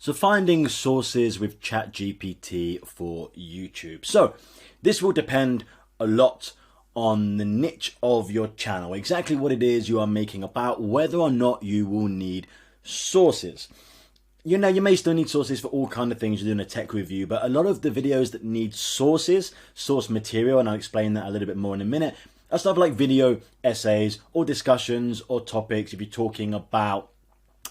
So finding sources with ChatGPT for YouTube. So this will depend a lot on the niche of your channel, exactly what it is you are making about, whether or not you will need sources. You know, you may still need sources for all kind of things. You're doing a tech review, but a lot of the videos that need source material, and I'll explain that a little bit more in a minute, are stuff like video essays or discussions or topics. If you're talking about,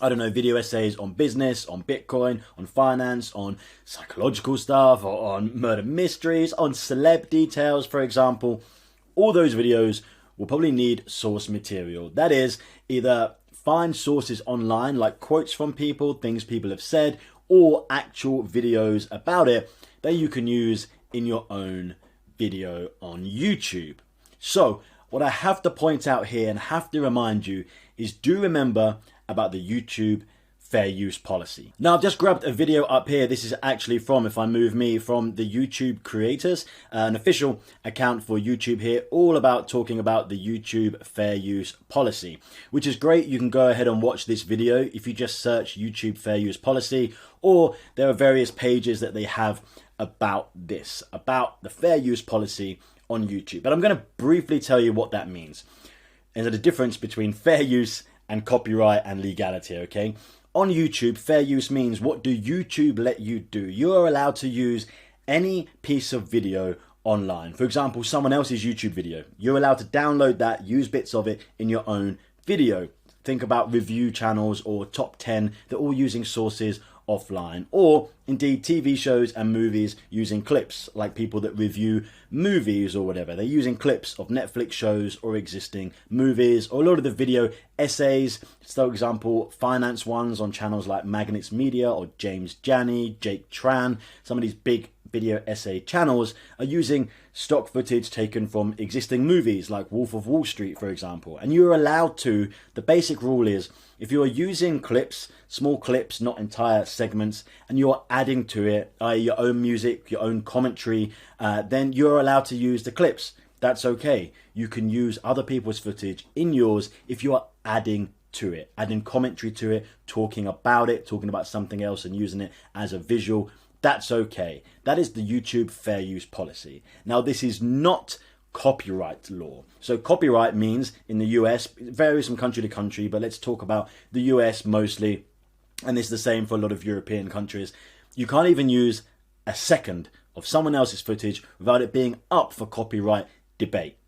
I don't know, video essays on business, on Bitcoin, on finance, on psychological stuff, or on murder mysteries, on celeb details, for example, all those videos will probably need source material. That is, either find sources online, like quotes from people, things people have said, or actual videos about it that you can use in your own video on YouTube. So what I have to point out here and have to remind you is, do remember about the YouTube fair use policy. Now, I've just grabbed a video up here. This is actually from, if I move me, from the YouTube creators, an official account for YouTube here, all about talking about the YouTube fair use policy, which is great. You can go ahead and watch this video if you just search YouTube fair use policy, or there are various pages that they have about this, about the fair use policy on YouTube. But I'm going to briefly tell you what that means. There's a difference between fair use and copyright and legality, okay? On YouTube, fair use means, what do YouTube let you do? You are allowed to use any piece of video online. For example, someone else's YouTube video. You're allowed to download that, use bits of it in your own video. Think about review channels or top 10. They're all using sources offline, or indeed TV shows and movies using clips, like people that review movies or whatever. They're using clips of Netflix shows or existing movies, or a lot of the video essays, for example, finance ones on channels like Magnets Media or James Janney, Jake Tran. Some of these big video essay channels are using stock footage taken from existing movies like Wolf of Wall Street, for example. And you're allowed to, the basic rule is, if you are using clips, small clips, not entire segments, and you're adding to it, i.e. your own music, your own commentary, then you're allowed to use the clips. That's okay. You can use other people's footage in yours if you are adding to it, adding commentary to it, talking about something else and using it as a visual. That's okay. That is the YouTube fair use policy. Now, this is not copyright law. So copyright means in the US, it varies from country to country, but let's talk about the US mostly, and it's the same for a lot of European countries. You can't even use a second of someone else's footage without it being up for copyright debate.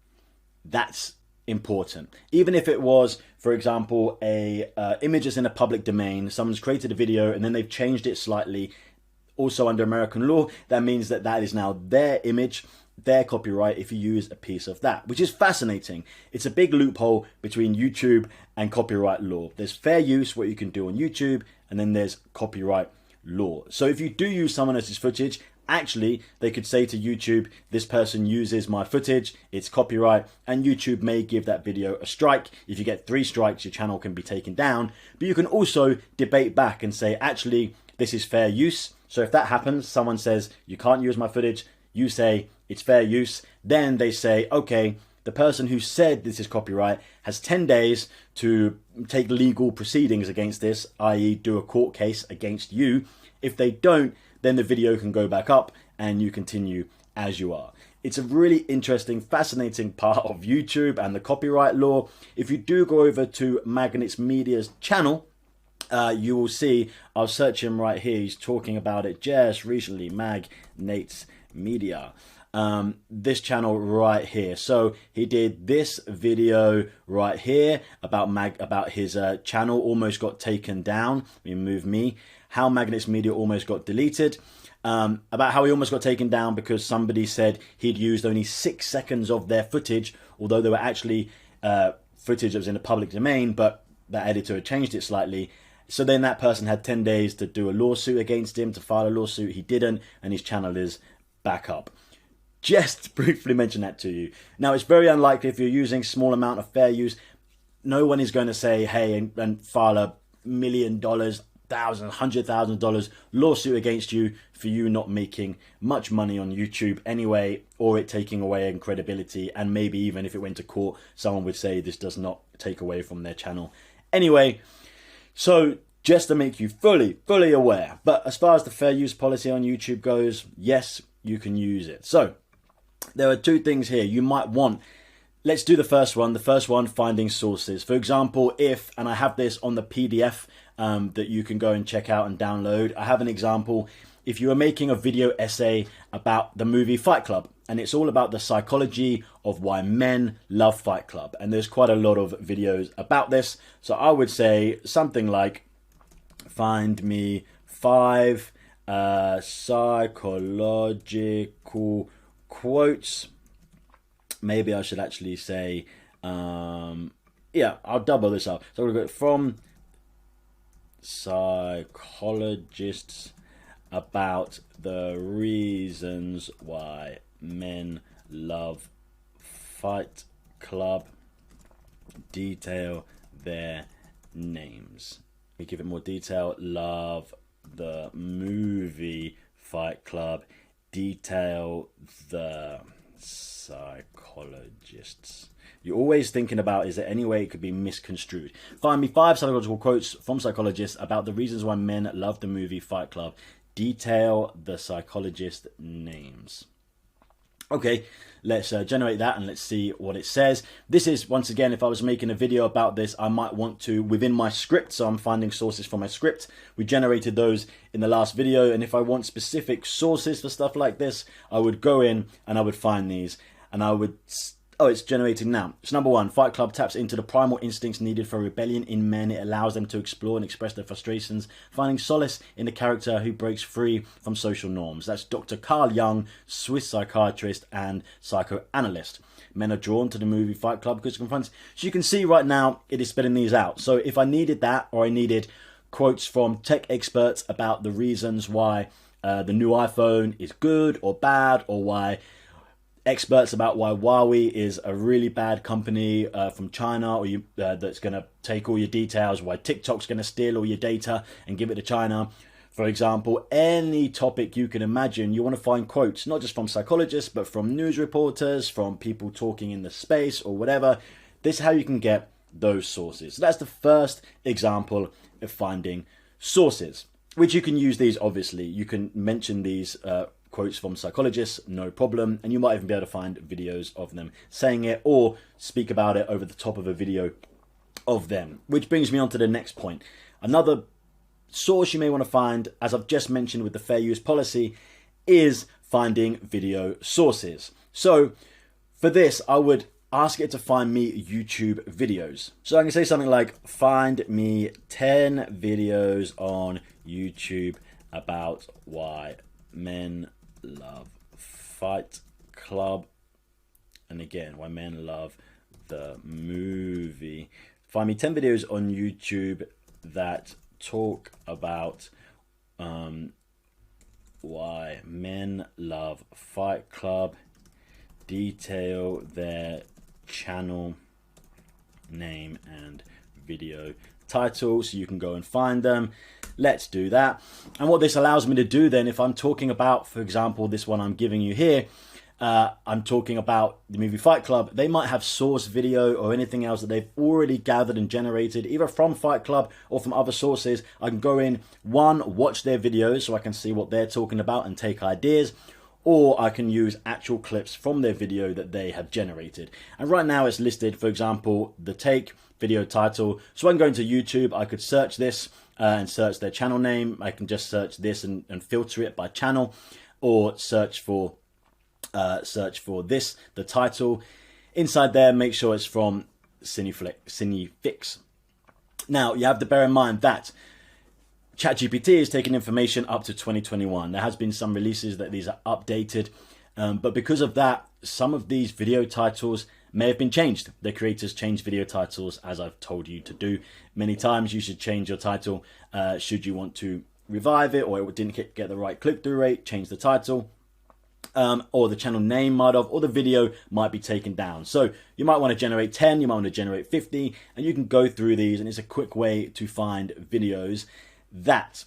That's important. Even if it was, for example, a image that's in a public domain, someone's created a video and then they've changed it slightly, also under American law, that means that that is now their image, their copyright if you use a piece of that, which is fascinating. It's a big loophole between YouTube and copyright law. There's fair use, what you can do on YouTube, and then there's copyright law. So if you do use someone else's footage, actually they could say to YouTube, this person uses my footage, it's copyright, and YouTube may give that video a strike. If you get 3 strikes, your channel can be taken down. But you can also debate back and say, actually, this is fair use. So if that happens, someone says, you can't use my footage, you say it's fair use, then they say, okay, the person who said this is copyright has 10 days to take legal proceedings against this, i.e. do a court case against you. If they don't, then the video can go back up and you continue as you are. It's a really interesting, fascinating part of YouTube and the copyright law. If you do go over to Magnets Media's channel, you will see, I'll search him right here, he's talking about it just recently, Magnets Media. This channel right here. So he did this video right here about his channel almost got taken down. Let me move me. How Magnets Media almost got deleted. About how he almost got taken down because somebody said he'd used only 6 seconds of their footage, although they were actually footage that was in the public domain, but that editor had changed it slightly. So then that person had 10 days to do a lawsuit against him, to file a lawsuit. He didn't, and his channel is back up. Just briefly mention that to you. Now, it's very unlikely if you're using small amount of fair use, no one is going to say, hey, and file $1 million, $100,000 lawsuit against you for you not making much money on YouTube anyway, or it taking away in credibility. And maybe even if it went to court, someone would say this does not take away from their channel anyway. So just to make you fully aware. But as far as the fair use policy on YouTube goes, yes, you can use it. So there are two things here you might want. Let's do the first one. The first one, finding sources. For example, if, and I have this on the PDF that you can go and check out and download. I have an example. If you are making a video essay about the movie Fight Club, and it's all about the psychology of why men love Fight Club, and there's quite a lot of videos about this. So I would say something like, find me 5 psychological quotes. Maybe I should actually say, yeah, I'll double this up. So we're going to go from psychologists about the reasons why men love Fight Club. Detail their names. We give it more detail. Love the movie Fight Club. Detail the psychologists. You're always thinking about, is there any way it could be misconstrued? Find me 5 psychological quotes from psychologists about the reasons why men love the movie Fight Club. Detail the psychologist names. Okay, let's generate that and let's see what it says. This is, once again, if I was making a video about this, I might want to, within my script, so I'm finding sources from my script. We generated those in the last video, and if I want specific sources for stuff like this, I would go in and I would find these, and I would... Oh, it's generating now. So number 1, Fight Club taps into the primal instincts needed for rebellion in men. It allows them to explore and express their frustrations, finding solace in the character who breaks free from social norms. That's Dr. Carl Jung, Swiss psychiatrist and psychoanalyst. Men are drawn to the movie Fight Club because it confronts... So you can see right now it is spitting these out. So if I needed that, or I needed quotes from tech experts about the reasons why the new iPhone is good or bad, or why... experts about why Huawei is a really bad company from China, or that's going to take all your details, why TikTok's going to steal all your data and give it to China. For example, any topic you can imagine, you want to find quotes, not just from psychologists, but from news reporters, from people talking in the space or whatever. This is how you can get those sources. So that's the first example of finding sources, which you can use these, obviously. You can mention these quotes from psychologists, no problem, and you might even be able to find videos of them saying it or speak about it over the top of a video of them. Which brings me on to the next point. Another source you may want to find, as I've just mentioned with the fair use policy, is finding video sources. So for this, I would ask it to find me YouTube videos. So I can say something like, find me 10 videos on YouTube about why men love Fight Club, and again, why men love the movie. Find me 10 videos on YouTube that talk about why men love Fight Club. Detail their channel name and video title, so you can go and find them. Let's do that. And what this allows me to do then, if I'm talking about, for example, this one I'm giving you here, I'm talking about the movie Fight Club, they might have source video or anything else that they've already gathered and generated, either from Fight Club or from other sources. I can go in, one, watch their videos so I can see what they're talking about and take ideas, or I can use actual clips from their video that they have generated. And right now it's listed, for example, the take video title. So I can go into YouTube, I could search this and search their channel name. I can just search this and filter it by channel, or search for this, the title. Inside there, make sure it's from Cinefix. Now, you have to bear in mind that ChatGPT is taking information up to 2021. There has been some releases that these are updated, but because of that, some of these video titles may have been changed. The creators change video titles, as I've told you to do many times. You should change your title should you want to revive it, or it didn't get the right click-through rate, change the title. Or the channel name might have, or the video might be taken down. So you might want to generate 10, you might want to generate 50, and you can go through these, and it's a quick way to find videos that,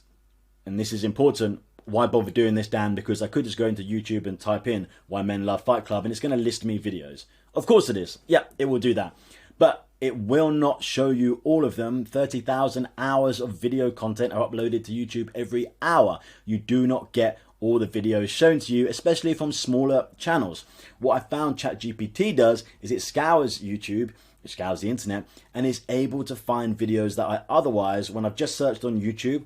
and this is important, why bother doing this, Dan? Because I could just go into YouTube and type in why men love Fight Club, and it's going to list me videos. Of course it is. Yeah, it will do that. but it will not show you all of them. 30,000 hours of video content are uploaded to YouTube every hour. You do not get all the videos shown to you, especially from smaller channels. What I found ChatGPT does is it scours YouTube, it scours the internet, and is able to find videos that I otherwise, when I've just searched on YouTube,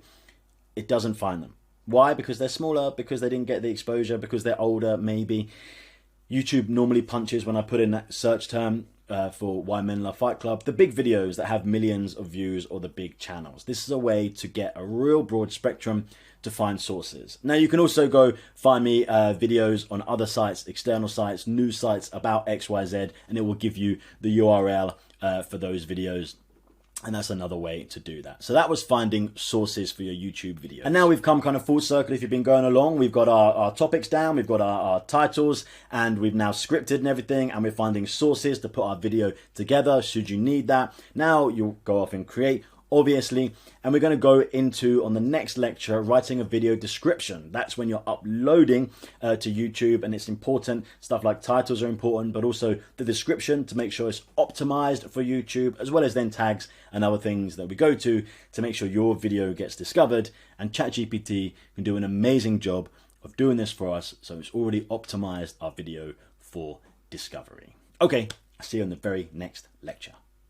it doesn't find them. Why? Because they're smaller, because they didn't get the exposure, because they're older, maybe. YouTube normally punches when I put in that search term for Why Men Love Fight Club, the big videos that have millions of views or the big channels. This is a way to get a real broad spectrum to find sources. Now you can also go find me videos on other sites, external sites, news sites about XYZ, and it will give you the URL for those videos. And that's another way to do that. So that was finding sources for your YouTube videos. And now we've come kind of full circle. If you've been going along, we've got our topics down, we've got our titles, and we've now scripted and everything, and we're finding sources to put our video together should you need that. Now you'll go off and create, obviously, and we're going to go into, on the next lecture, writing a video description. That's when you're uploading to YouTube, and it's important. Stuff like titles are important, but also the description to make sure it's optimized for YouTube, as well as then tags and other things that we go to make sure your video gets discovered. And ChatGPT can do an amazing job of doing this for us, so it's already optimized our video for discovery. Okay, I'll see you in the very next lecture.